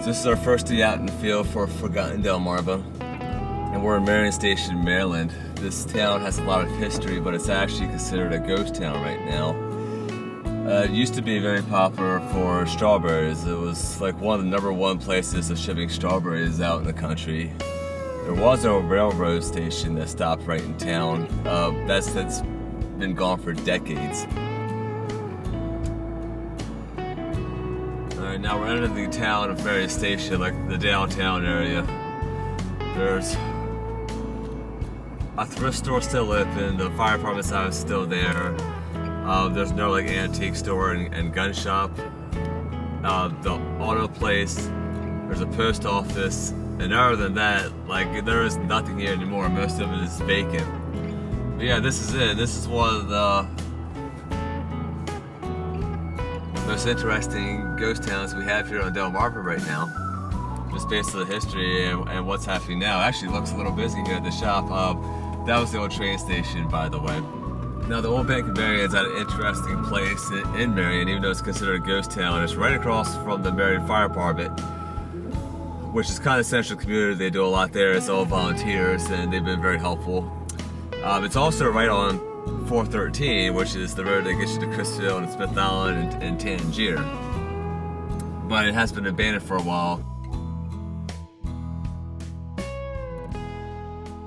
This is our first day out in the field for Forgotten Delmarva, and we're in Marion Station, Maryland. This town has a lot of history, but it's actually considered a ghost town right now. It used to be very popular for strawberries. It was like one of the #1 places of shipping strawberries out in the country. There was a railroad station that stopped right in town. That's been gone for decades. Alright, now we're entering the town of Marion Station, like the downtown area. There's a thrift store still open, the fire department side is still there. There's no like antique store and gun shop. The auto place, there's a post office, and other than that, like there is nothing here anymore. Most of it is vacant. But yeah, this is it. This is one of the most interesting ghost towns we have here on Delmarva right now. Just based on the history and what's happening now. Actually, it looks a little busy here at the shop. That was the old train station, by the way. Now, the Old Bank of Marion is at an interesting place in Marion, even though it's considered a ghost town. It's right across from the Marion Fire Department, which is kind of central community. They do a lot there. It's all volunteers, and they've been very helpful. It's also right on 413, which is the road that gets you to Chrisville and Smith Island and Tangier. But it has been abandoned for a while.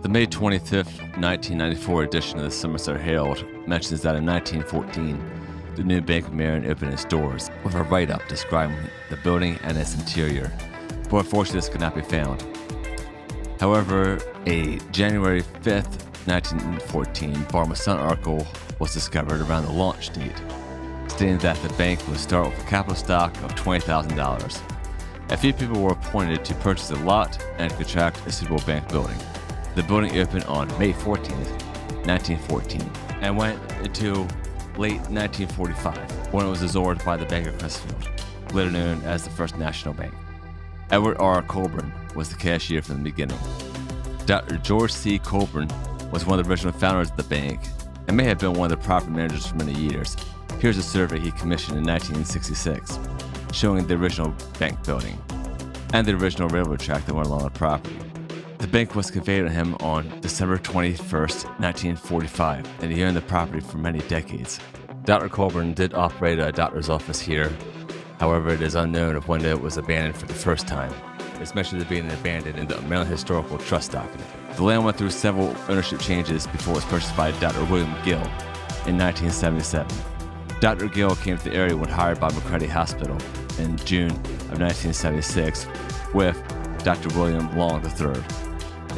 The May 25th, 1994 edition of the Somerset Herald mentions that in 1914, the new Bank of Marion opened its doors with a write-up describing the building and its interior, but unfortunately this could not be found. However, a January 5th, 1914 Barma Sun article was discovered around the launch date, stating that the bank would start with a capital stock of $20,000. A few people were appointed to purchase a lot and contract a suitable bank building. The building opened on May 14th, 1914, and went into late 1945 when it was absorbed by the Bank of Chrisville, later known as the First National Bank. Edward R. Colburn was the cashier from the beginning. Dr. George C. Colburn was one of the original founders of the bank and may have been one of the property managers for many years. Here's a survey he commissioned in 1966, showing the original bank building and the original railroad track that went along the property. The bank was conveyed to him on December 21st, 1945, and he owned the property for many decades. Dr. Colburn did operate a doctor's office here. However, it is unknown of when it was abandoned for the first time. It's mentioned as being abandoned in the Maryland Historical Trust document. The land went through several ownership changes before it was purchased by Dr. William Gill in 1977. Dr. Gill came to the area when hired by McCready Hospital in June of 1976 with Dr. William Long III.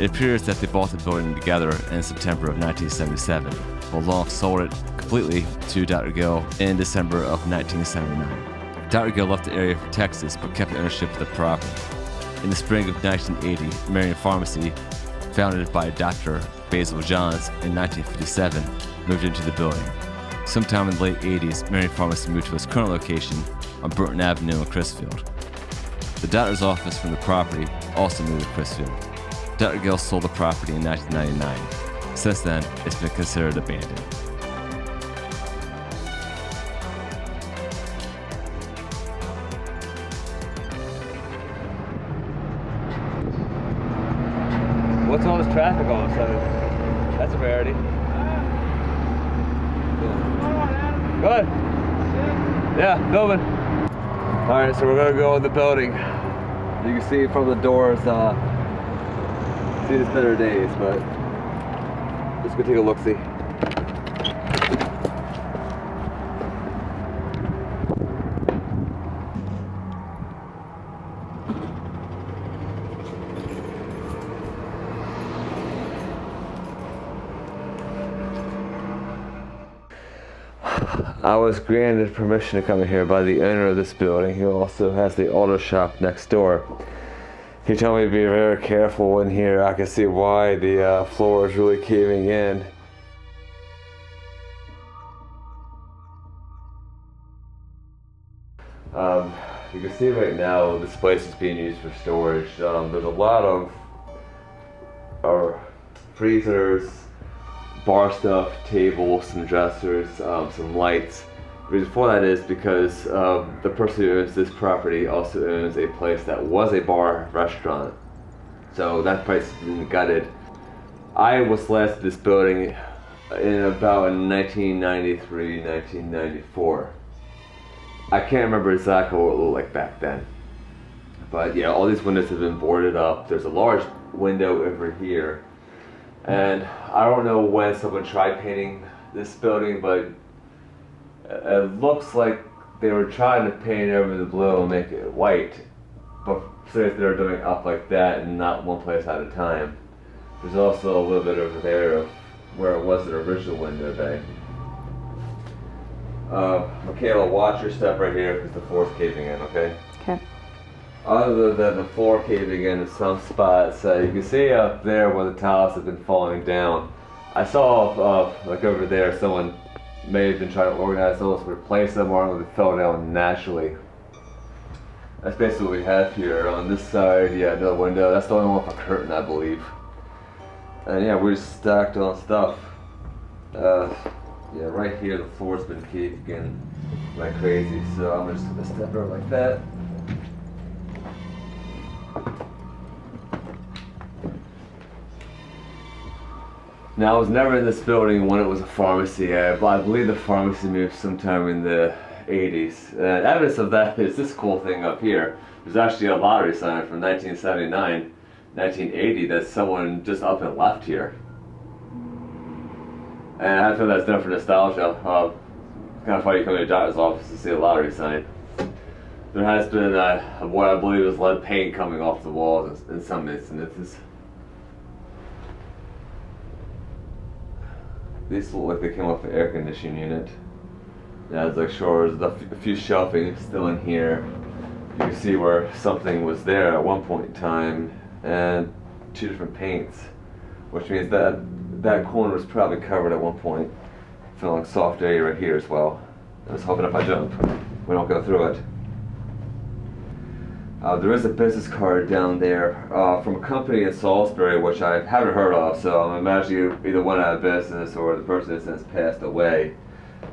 It appears that they bought the building together in September of 1977, while Long sold it completely to Dr. Gill in December of 1979. Dr. Gill left the area for Texas, but kept ownership of the property. In the spring of 1980, Marion Pharmacy, founded by Dr. Basil Johns in 1957, moved into the building. Sometime in the late 80s, Marion Pharmacy moved to its current location on Burton Avenue in Chrisville. The doctor's office from the property also moved to Chrisville. Dr. Gill sold the property in 1999. Since then, it's been considered abandoned. What's all this traffic all of a sudden? That's a rarity. Good. Yeah, building. Alright, so we're gonna go in the building. You can see from the doors, see it's better days, but let's go take a look-see. I was granted permission to come in here by the owner of this building, who also has the auto shop next door. He told me to be very careful in here. I can see why the floor is really caving in. You can see right now this place is being used for storage. There's a lot of freezers, bar stuff, tables, some dressers, some lights. The reason for that is because the person who owns this property also owns a place that was a bar restaurant. So that place has been gutted. I was last in this building in about 1993, 1994. I can't remember exactly what it looked like back then. But yeah, all these windows have been boarded up. There's a large window over here. And I don't know when someone tried painting this building, but it looks like they were trying to paint over the blue and make it white. But since they're doing it up like that and not one place at a time. There's also a little bit over there of where it was an original window bay. Michaela, watch your step right here because the floor's caving in, okay? Okay. Other than the floor caving in some spots, you can see up there where the tiles have been falling down. I saw, like over there, someone may have been trying to organize those, replace them, or they fell down naturally. That's basically what we have here. On this side, yeah, another window. That's the only one with a curtain, I believe. And yeah, we're just stacked on stuff. Yeah, right here the floor's been caved in like crazy, so I'm just gonna step over like that. Now, I was never in this building when it was a pharmacy. I believe the pharmacy moved sometime in the 80s. And evidence of that is this cool thing up here. There's actually a lottery sign from 1979. 1980 that someone just up and left here. And I feel that's done for nostalgia. Kind of funny you come to a doctor's office to see a lottery sign. There has been what I believe is lead paint coming off the walls in some instances. These look like they came off the air conditioning unit. Yeah, it's like sure, there's a few shelving still in here. You can see where something was there at one point in time. And two different paints, which means that that corner was probably covered at one point. Feeling like soft area right here as well. I was hoping if I jump, we don't go through it. There is a business card down there from a company in Salisbury, which I haven't heard of, so I'm imagining you either went out of business or the person has since passed away.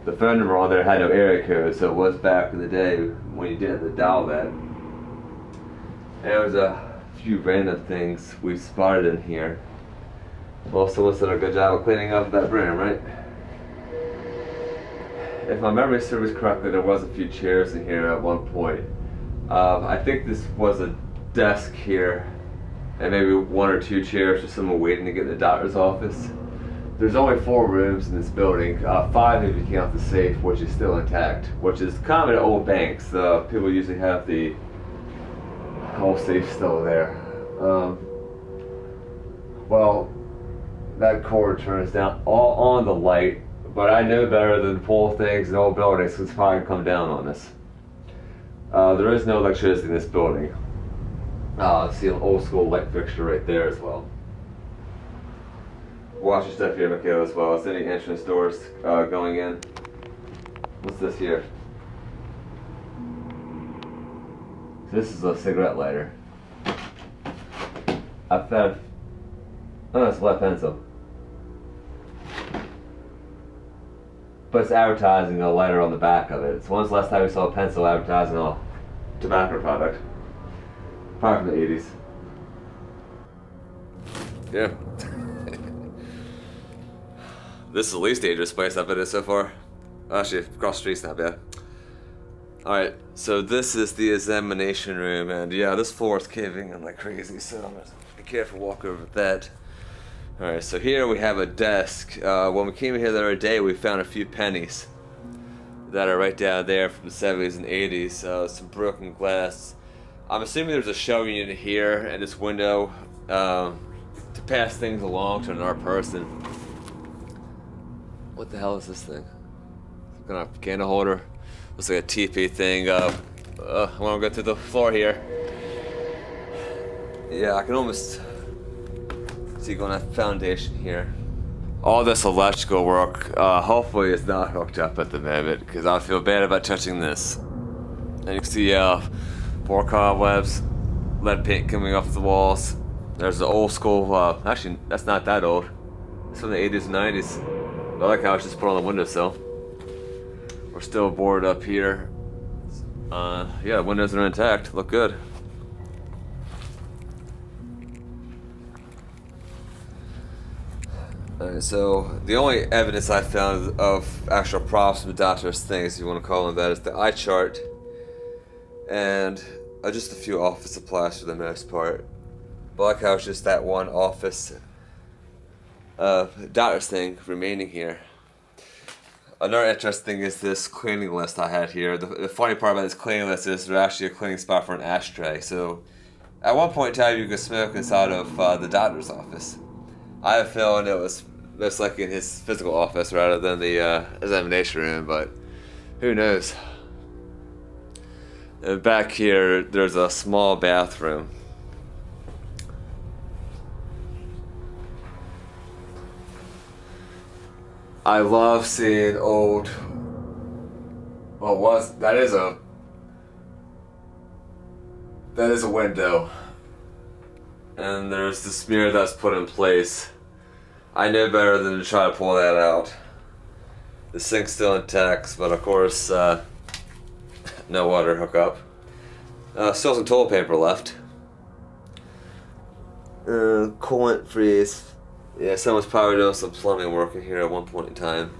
The phone number on there had no area code, so it was back in the day when you didn't dial that. And it was a few random things we spotted in here. Well, someone's done a good job of cleaning up that room, right? If my memory serves correctly, there was a few chairs in here at one point. I think this was a desk here, and maybe one or two chairs for someone waiting to get in the doctor's office. There's only 4 rooms in this building, 5 if you count the safe, which is still intact, which is common at old banks. People usually have the whole safe still there. Well, that cord turns down all on the light, but I know better than to pull things in old buildings because it's probably going to come down on us. There is no electricity in this building. See an old school light fixture right there as well. Watch your stuff here, Michaela, as well. Is there any entrance doors going in? What's this here? This is a cigarette lighter. I found. Oh, it's a lead pencil. But it's advertising a lighter on the back of it. It's when's the last time we saw a pencil advertising a tobacco product? Probably from the 80s. Yeah. This is the least dangerous place I've been in so far. Actually, across the street's not bad. Alright, so this is the examination room, and yeah, this floor is caving in like crazy, so I'm gonna be careful walk over that. Alright, so here we have a desk. When we came here the other day, we found a few pennies that are right down there from the 70s and 80s. Some broken glass. I'm assuming there's a shelving unit here and this window to pass things along to another person. What the hell is this thing? Some kind of candle holder. Looks like a teepee thing. I want to go through the floor here. Yeah, I can almost see going on foundation here. All this electrical work, hopefully it's not hooked up at the moment, because I feel bad about touching this. And you can see more cobwebs, lead paint coming off the walls. There's the old school, actually that's not that old. It's from the 80s and 90s. I like how it's just put on the windowsill. We're still boarded up here. Yeah, windows are intact. Look good. Alright, so the only evidence I found of actual props from the doctor's things, if you want to call them that, is the eye chart and just a few office supplies for the most part. But like how it's just that one office doctor's thing remaining here. Another interesting thing is this cleaning list I had here. The funny part about this cleaning list is there's actually a cleaning spot for an ashtray. So at one point in time you could smoke inside of the doctor's office. I have a feeling it was most likely in his physical office rather than the examination room, but who knows. And back here there's a small bathroom. I love seeing old. Well, that is a window, and there's the smear that's put in place. I know better than to try to pull that out. The sink's still intact, but of course, no water hookup. Still some toilet paper left. Coolant freeze. Yeah, someone's probably doing some plumbing work in here at one point in time.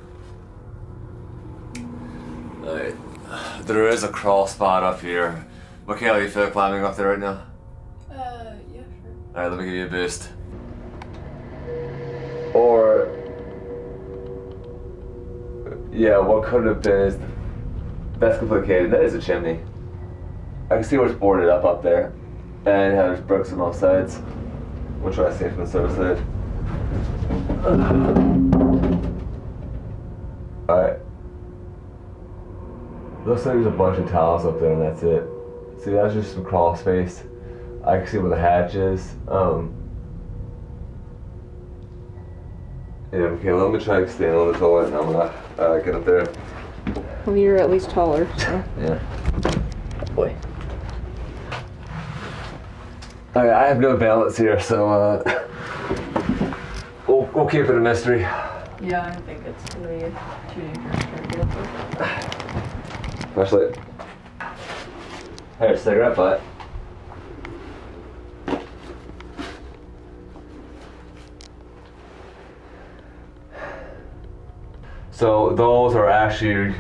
Alright. There is a crawl spot up here. Michaela, you feel like climbing up there right now? Yeah, sure. Alright, let me give you a boost. Or... yeah, what could have been is... that's complicated. That is a chimney. I can see where it's boarded up there. And how there's bricks on both sides. We'll try to see it from the other side. Alright. Looks like there's a bunch of tiles up there and that's it. See, that's just some crawl space. I can see where the hatch is. Yeah, okay, let me try to stand on the toilet and I'm gonna get up there. Well, you're at least taller, so. Yeah. Oh boy. Alright, I have no balance here, so we'll keep it a mystery. Yeah, I think it's gonna be too dangerous to get up there. Flashlight. Here's a cigarette butt. So those are actually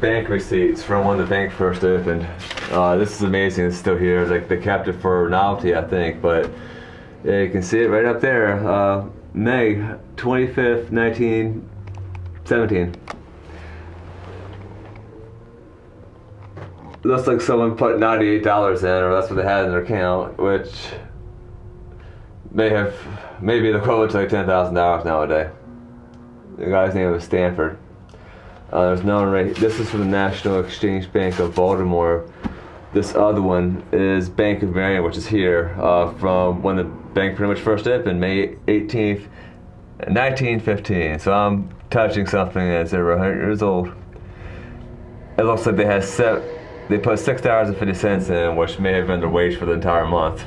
bank receipts from when the bank first opened. This is amazing, it's still here. Like, they kept it for novelty, I think, but yeah, you can see it right up there. May 25th, 1917. Looks like someone put $98 in, or that's what they had in their account, which may be the equivalent to like $10,000 nowadays. The guy's name was Stanford. There's no one right. This is from the National Exchange Bank of Baltimore. This other one is Bank of Marion, which is here, from when the bank pretty much first opened, May 18th, 1915. So I'm touching something that's over 100 years old. It looks like they put $6.50 in, which may have been their wage for the entire month.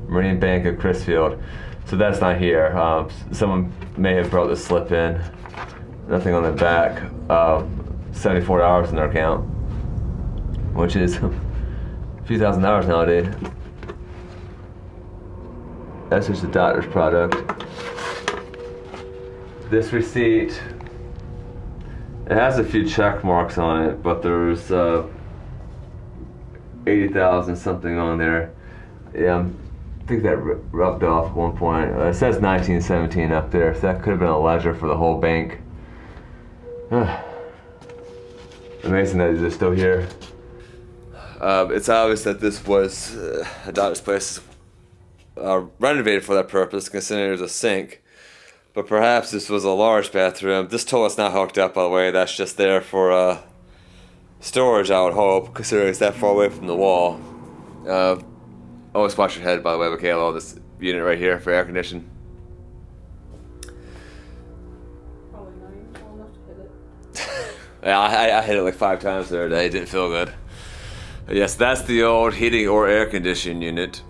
Marine Bank of Crisfield. So that's not here. Someone may have brought the slip in. Nothing on the back. $74 in their account, which is a few $1,000s nowadays. That's just a doctor's product. This receipt, it has a few check marks on it, but there's 80,000 something on there. Yeah, I think that rubbed off at one point. It says 1917 up there, so that could have been a ledger for the whole bank. Amazing that they're still here. It's obvious that this was a doctor's place renovated for that purpose, considering there's a sink. But perhaps this was a large bathroom. This toilet's not hooked up, by the way. That's just there for storage, I would hope, considering it's that far away from the wall. Always watch your head, by the way, Michaela. This unit right here for air conditioning. Probably not even tall enough to hit it. Yeah, I hit it like 5 times the other day. It didn't feel good. But yes, that's the old heating or air conditioning unit.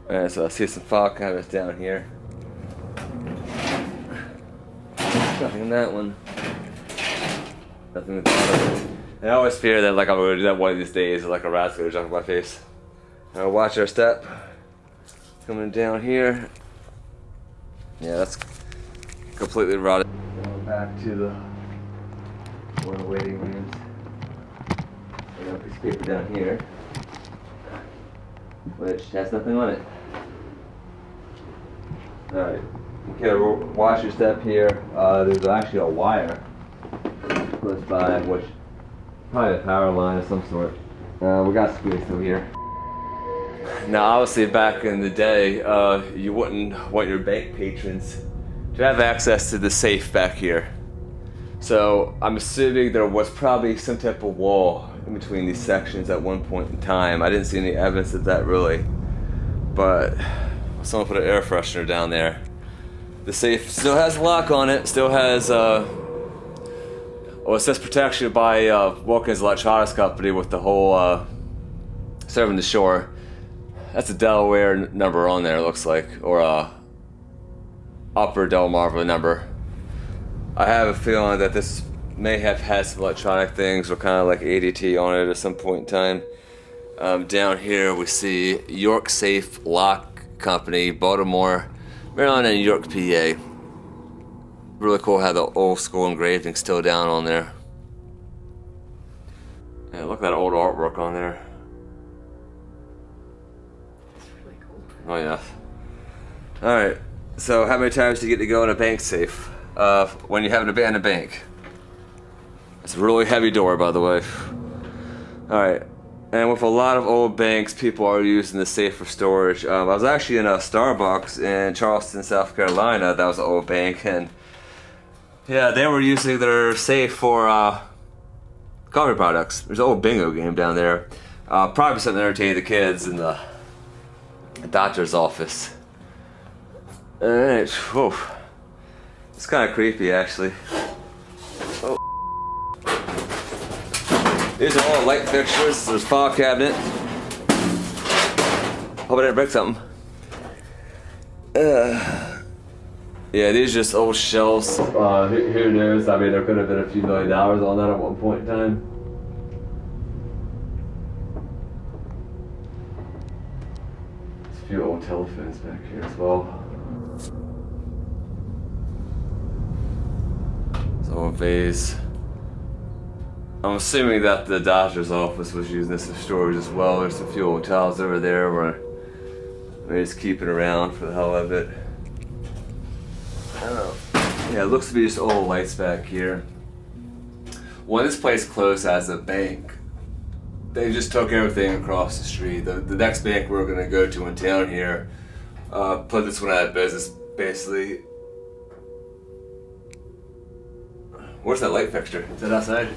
Alright, so I see some file cabinets down here. Nothing in that one. Nothing at the bottom. And I always fear that like I'm gonna do that one of these days, or like a rat's gonna jump in my face. Now watch our step. Coming down here. Yeah, that's completely rotted. Going back to the one of the waiting rooms. I got a piece of paper down here, which has nothing on it. Alright, okay, watch your step here. There's actually a wire close by, which probably a power line of some sort. We got squeezed through here. Now, obviously, back in the day, you wouldn't want your bank patrons to have access to the safe back here. So I'm assuming there was probably some type of wall in between these sections at one point in time. I didn't see any evidence of that really, but someone put an air freshener down there. The safe still has a lock on it, still has, it says protection by Wilkins Electronics Company with the whole serving the shore. That's a Delaware number on there, it looks like, or upper Delmarva number. I have a feeling that this may have had some electronic things or kind of like ADT on it at some point in time. Down here we see York Safe Lock Company, Baltimore, Maryland, and York, PA. Really cool how the old school engraving still down on there. Yeah, look at that old artwork on there. Oh yeah. Alright, so how many times do you get to go in a bank safe when you have an abandoned bank? It's a really heavy door, by the way. Alright, and with a lot of old banks, people are using the safe for storage. I was actually in a Starbucks in Charleston, South Carolina. That was an old bank, and yeah, they were using their safe for coffee products. There's an old bingo game down there. Probably something to entertain the kids in the doctor's office. Alright, whoa. It's kind of creepy actually. Oh. These are all light fixtures. There's a file cabinet. Hope I didn't break something. Yeah, these are just old shelves. Who knows? I mean, there could have been a few $1 million on that at one point in time. There's a few old telephones back here as well. So a vase. I'm assuming that the doctor's office was using this as storage as well. There's a few old towels over there where they just keep it around for the hell of it. I don't know. Yeah, it looks to be just old lights back here. When this place closed as a bank, they just took everything across the street. The next bank we're gonna go to in town here put this one out of business, basically. Where's that light fixture? Is that outside?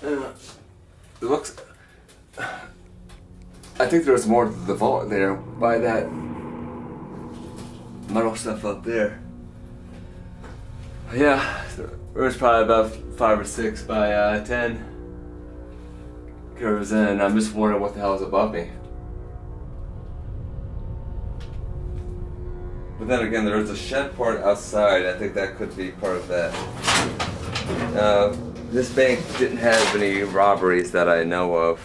It looks... I think there's more to the vault there by that metal stuff up there. Yeah, there's probably about 5 or 6 by 10 curves in. I'm just wondering what the hell is above me. But then again, there's a shed part outside. I think that could be part of that. This bank didn't have any robberies that I know of.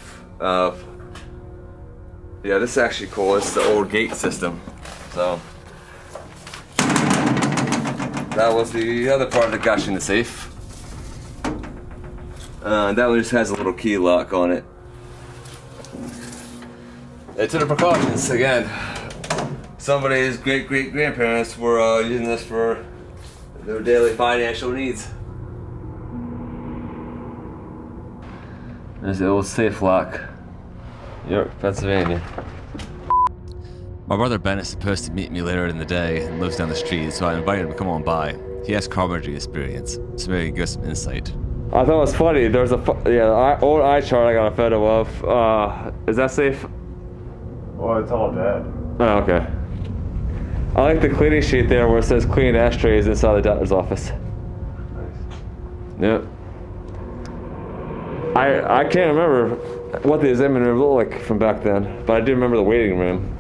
Yeah, this is actually cool. It's the old gate system. So that was the other part that got you in the safe. That one just has a little key lock on it. They took the precautions again. Somebody's great-great-grandparents were using this for their daily financial needs. There's the old safe lock. York, Pennsylvania. My brother Ben is supposed to meet me later in the day and lives down the street, so I invited him to come on by. He has carpentry experience, so maybe he can give some insight. I thought it was funny. There's a old eye chart I got a photo of. Is that safe? Well, it's all dead. Oh, okay. I like the cleaning sheet there where it says clean ashtrays inside the doctor's office. Nice. Yep. I can't remember what the exam room looked like from back then, but I do remember the waiting room.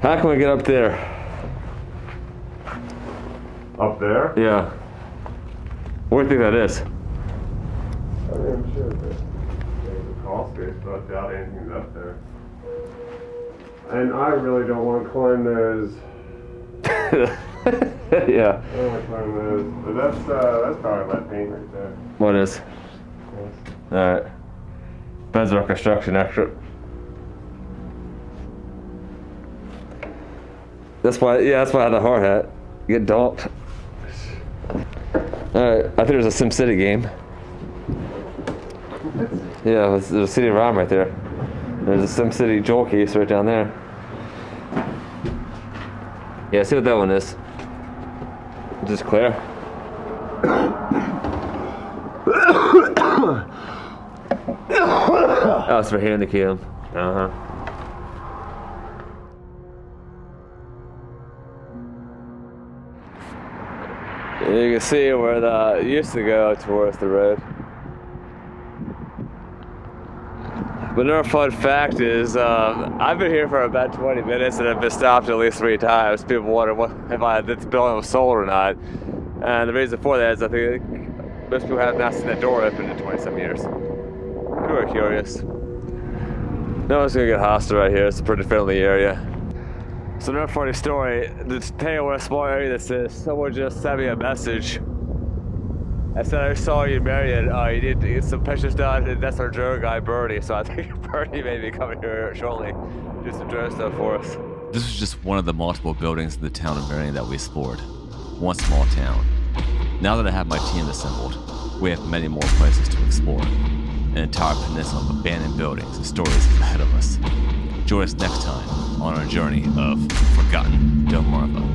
How can we get up there? Up there? Yeah. Where do you think that is? I'm not even sure, but there's a crawl space, but I doubt anything's up there. And I really don't want to climb those. Yeah. I don't want to climb those. But that's probably lead paint right there. What is? Yes. Alright. Bezra construction extra. That's why I had the hard hat. You get docked. Alright, I think there's a SimCity game. Yeah, there's a CD-ROM right there. There's a SimCity jewel case right down there. Yeah, see what that one is. Just clear. Oh, it's right here in the cube. Uh-huh. You can see where the used to go towards the road. But another fun fact is, I've been here for about 20 minutes and I've been stopped at least 3 times. People wonder if this building was sold or not. And the reason for that is I think most people have not seen that door open in 20-some years. People are curious. No one's gonna get hostile right here. It's a pretty friendly area. So another funny story, to tell you what a small area this is, someone just sent me a message. I said, I saw you, Marion. You need to get some pictures done, and that's our drone guy, Bernie. So I think Bernie may be coming here shortly to do some drone stuff for us. This was just one of the multiple buildings in the town of Marion that we explored. One small town. Now that I have my team assembled, we have many more places to explore. An entire peninsula of abandoned buildings and stories ahead of us. Join us next time on our journey of Forgotten Delmarva.